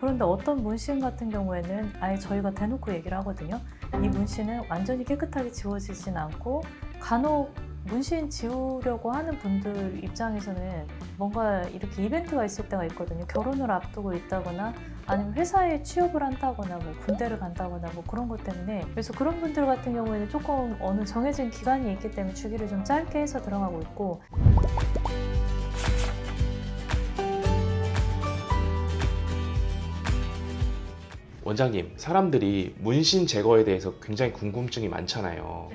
그런데 어떤 문신 같은 경우에는 아예 저희가 대놓고 얘기를 하거든요. 이 문신은 완전히 깨끗하게 지워지진 않고 간혹 문신 지우려고 하는 분들 입장에서는 뭔가 이렇게 이벤트가 있을 때가 있거든요. 결혼을 앞두고 있다거나 아니면 회사에 취업을 한다거나 뭐 군대를 간다거나 뭐 그런 것 때문에, 그래서 그런 분들 같은 경우에는 조금 어느 정해진 기간이 있기 때문에 주기를 좀 짧게 해서 들어가고 있고. 원장님, 사람들이 문신 제거에 대해서 굉장히 궁금증이 많잖아요.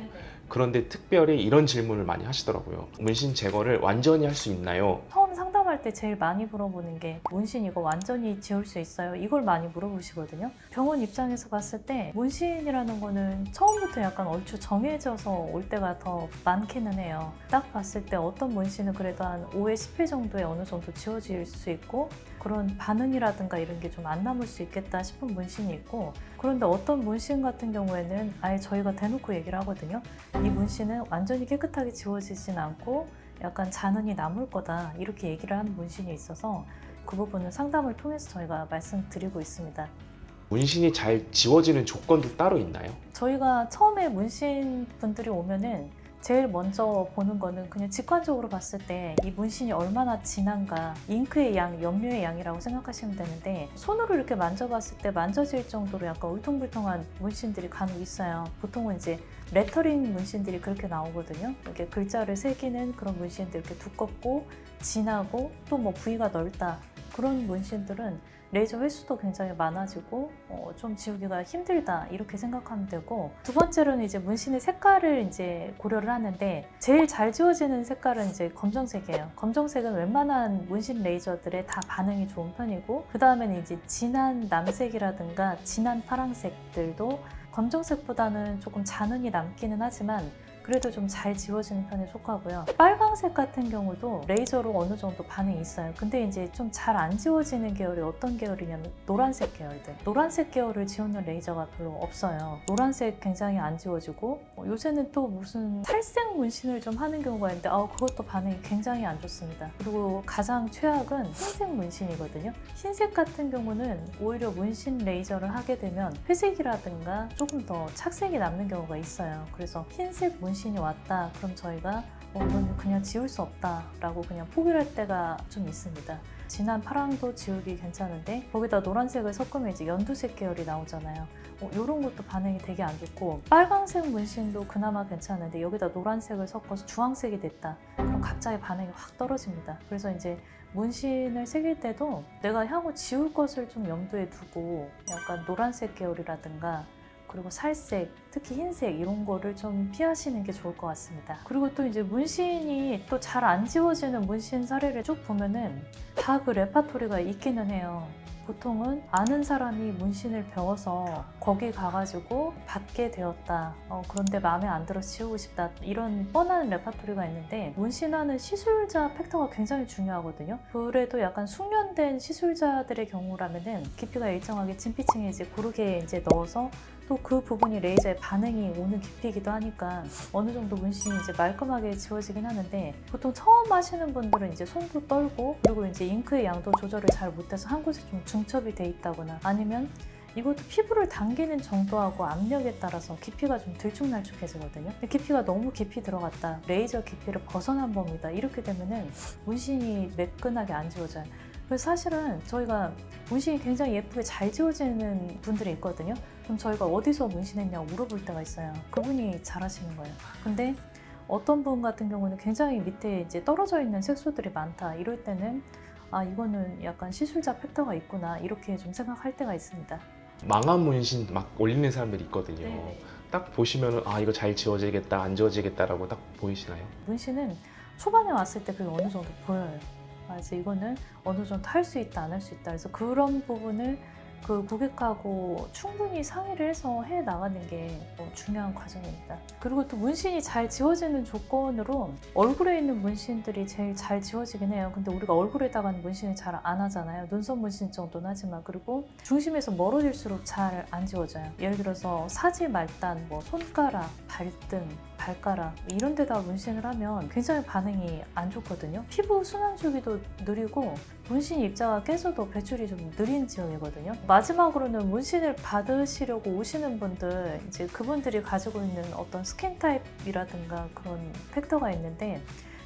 그런데 특별히 이런 질문을 많이 하시더라고요. 문신 제거를 완전히 할 수 있나요? 처음 상담할 때 제일 많이 물어보는 게 문신 이거 완전히 지울 수 있어요? 이걸 많이 물어보시거든요. 병원 입장에서 봤을 때 문신이라는 거는 처음부터 약간 얼추 정해져서 올 때가 더 많기는 해요. 딱 봤을 때 어떤 문신은 그래도 한 5회 10회 정도에 어느 정도 지워질 수 있고 그런 반응이라든가 이런 게 좀 안 남을 수 있겠다 싶은 문신이 있고, 그런데 어떤 문신 같은 경우에는 아예 저희가 대놓고 얘기를 하거든요. 이 문신은 완전히 깨끗하게 지워지진 않고 약간 잔흔이 남을 거다, 이렇게 얘기를 하는 문신이 있어서 그 부분은 상담을 통해서 저희가 말씀드리고 있습니다. 문신이 잘 지워지는 조건도 따로 있나요? 저희가 처음에 문신 분들이 오면은 제일 먼저 보는 거는 그냥 직관적으로 봤을 때 이 문신이 얼마나 진한가, 잉크의 양, 염료의 양이라고 생각하시면 되는데, 손으로 이렇게 만져봤을 때 만져질 정도로 약간 울퉁불퉁한 문신들이 간혹 있어요. 보통은 이제 레터링 문신들이 그렇게 나오거든요. 이렇게 글자를 새기는 그런 문신들, 이렇게 두껍고 진하고 또 뭐 부위가 넓다, 그런 문신들은 레이저 횟수도 굉장히 많아지고 좀 지우기가 힘들다, 이렇게 생각하면 되고, 두 번째로는 이제 문신의 색깔을 이제 고려를 하는데, 제일 잘 지워지는 색깔은 이제 검정색이에요. 검정색은 웬만한 문신 레이저들에 다 반응이 좋은 편이고, 그 다음에는 이제 진한 남색이라든가 진한 파란색들도 검정색보다는 조금 잔흔이 남기는 하지만 그래도 좀 잘 지워지는 편에 속하고요. 빨강색 같은 경우도 레이저로 어느 정도 반응이 있어요. 근데 이제 좀 잘 안 지워지는 계열이 어떤 계열이냐면 노란색 계열들. 노란색 계열을 지우는 레이저가 별로 없어요. 노란색 굉장히 안 지워지고, 요새는 또 무슨 탈색 문신을 좀 하는 경우가 있는데 그것도 반응이 굉장히 안 좋습니다. 그리고 가장 최악은 흰색 문신이거든요. 흰색 같은 경우는 오히려 문신 레이저를 하게 되면 회색이라든가 조금 더 착색이 남는 경우가 있어요. 그래서 흰색 문신이 왔다 그럼 저희가 이건 그냥 지울 수 없다 라고 그냥 포기를 할 때가 좀 있습니다. 진한 파랑도 지우기 괜찮은데 거기다 노란색을 섞으면 이제 연두색 계열이 나오잖아요. 이런 것도 반응이 되게 안 좋고, 빨강색 문신도 그나마 괜찮은데 여기다 노란색을 섞어서 주황색이 됐다 그럼 갑자기 반응이 확 떨어집니다. 그래서 이제 문신을 새길 때도 내가 향후 지울 것을 좀 염두에 두고 약간 노란색 계열이라든가 그리고 살색, 특히 흰색 이런 거를 좀 피하시는 게 좋을 것 같습니다. 그리고 또 이제 문신이 또 잘 안 지워지는 문신 사례를 쭉 보면은 다 그 레파토리가 있기는 해요. 보통은 아는 사람이 문신을 배워서 거기 가가지고 받게 되었다. 그런데 마음에 안 들어 지우고 싶다. 이런 뻔한 레파토리가 있는데, 문신하는 시술자 팩터가 굉장히 중요하거든요. 그래도 약간 숙련된 시술자들의 경우라면은 깊이가 일정하게 진피층에 이제 고르게 이제 넣어서 또 그 부분이 레이저의 반응이 오는 깊이이기도 하니까 어느 정도 문신이 이제 말끔하게 지워지긴 하는데, 보통 처음 하시는 분들은 이제 손도 떨고 그리고 이제 잉크의 양도 조절을 잘 못해서 한 곳에 좀 중첩이 돼 있다거나, 아니면 이것도 피부를 당기는 정도하고 압력에 따라서 깊이가 좀 들쭉날쭉해지거든요. 근데 깊이가 너무 깊이 들어갔다, 레이저 깊이를 벗어난 범위다, 이렇게 되면은 문신이 매끈하게 안 지워져요. 그래서 사실은 저희가 문신이 굉장히 예쁘게 잘 지워지는 분들이 있거든요. 그럼 저희가 어디서 문신했냐고 물어볼 때가 있어요. 그분이 잘하시는 거예요. 근데 어떤 분 같은 경우는 굉장히 밑에 이제 떨어져 있는 색소들이 많다, 이럴 때는 이거는 약간 시술자 팩터가 있구나, 이렇게 좀 생각할 때가 있습니다. 망한 문신 막 올리는 사람들이 있거든요. 네네. 딱 보시면은 이거 잘 지워지겠다, 안 지워지겠다라고 딱 보이시나요? 문신은 초반에 왔을 때 그게 어느 정도 보여요. 그래서 이거는 어느 정도 할 수 있다, 안 할 수 있다. 그래서 그런 부분을 그 고객하고 충분히 상의를 해서 해 나가는 게 중요한 과정입니다. 그리고 또 문신이 잘 지워지는 조건으로 얼굴에 있는 문신들이 제일 잘 지워지긴 해요. 근데 우리가 얼굴에다가는 문신을 잘 안 하잖아요. 눈썹 문신 정도는 하지만, 그리고 중심에서 멀어질수록 잘 안 지워져요. 예를 들어서 사지 말단, 손가락, 발등, 발가락 이런 데다 문신을 하면 굉장히 반응이 안 좋거든요. 피부 순환 주기도 느리고 문신 입자가 깨져도 배출이 좀 느린 지역이거든요. 마지막으로는 문신을 받으시려고 오시는 분들, 이제 그분들이 가지고 있는 어떤 스킨 타입이라든가 그런 팩터가 있는데,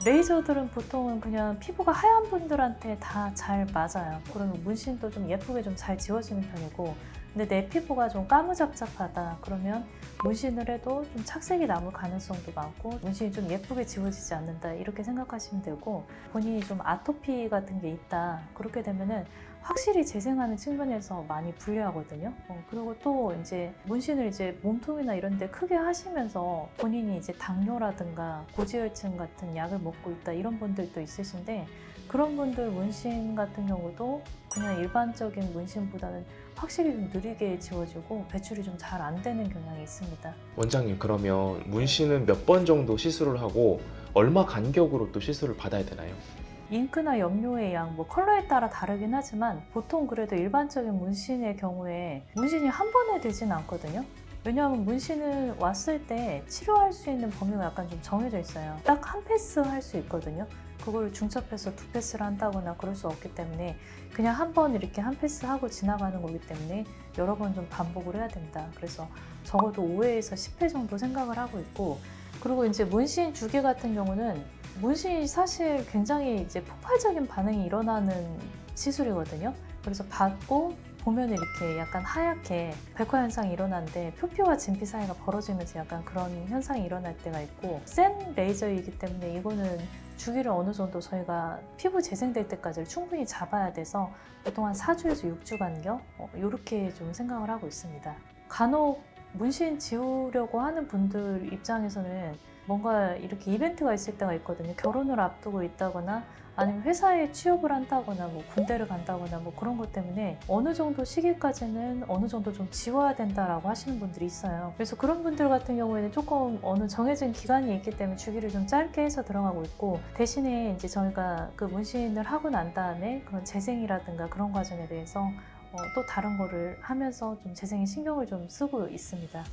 레이저들은 보통은 그냥 피부가 하얀 분들한테 다 잘 맞아요. 그러면 문신도 좀 예쁘게 좀 잘 지워지는 편이고, 근데 내 피부가 좀 까무잡잡하다 그러면 문신을 해도 좀 착색이 남을 가능성도 많고, 문신이 좀 예쁘게 지워지지 않는다 이렇게 생각하시면 되고, 본인이 좀 아토피 같은 게 있다 그렇게 되면은 확실히 재생하는 측면에서 많이 불리하거든요. 그리고 또 이제 문신을 이제 몸통이나 이런 데 크게 하시면서 본인이 이제 당뇨라든가 고지혈증 같은 약을 먹고 있다 이런 분들도 있으신데, 그런 분들 문신 같은 경우도 그냥 일반적인 문신보다는 확실히 좀 느리게 지워지고 배출이 좀 잘 안 되는 경향이 있습니다. 원장님, 그러면 문신은 몇 번 정도 시술을 하고 얼마 간격으로 또 시술을 받아야 되나요? 잉크나 염료의 양, 뭐 컬러에 따라 다르긴 하지만 보통 그래도 일반적인 문신의 경우에 문신이 한 번에 되진 않거든요. 왜냐하면 문신을 왔을 때 치료할 수 있는 범위가 약간 좀 정해져 있어요. 딱 한 패스 할 수 있거든요. 그걸 중첩해서 두 패스를 한다거나 그럴 수 없기 때문에 그냥 한 번 이렇게 한 패스 하고 지나가는 거기 때문에 여러 번 좀 반복을 해야 된다. 그래서 적어도 5회에서 10회 정도 생각을 하고 있고, 그리고 이제 문신 주기 같은 경우는 문신이 사실 굉장히 이제 폭발적인 반응이 일어나는 시술이거든요. 그래서 받고 보면 이렇게 약간 하얗게 백화 현상이 일어나는데 표피와 진피 사이가 벌어지면서 약간 그런 현상이 일어날 때가 있고, 센 레이저이기 때문에 이거는 주기를 어느 정도 저희가 피부 재생될 때까지 충분히 잡아야 돼서 보통 한 4주에서 6주 간격 이렇게 좀 생각을 하고 있습니다. 간혹 문신 지우려고 하는 분들 입장에서는 뭔가 이렇게 이벤트가 있을 때가 있거든요. 결혼을 앞두고 있다거나 아니면 회사에 취업을 한다거나 뭐 군대를 간다거나 뭐 그런 것 때문에 어느 정도 시기까지는 어느 정도 좀 지워야 된다라고 하시는 분들이 있어요. 그래서 그런 분들 같은 경우에는 조금 어느 정해진 기간이 있기 때문에 주기를 좀 짧게 해서 들어가고 있고, 대신에 이제 저희가 그 문신을 하고 난 다음에 그런 재생이라든가 그런 과정에 대해서 또 다른 거를 하면서 좀 재생에 신경을 좀 쓰고 있습니다.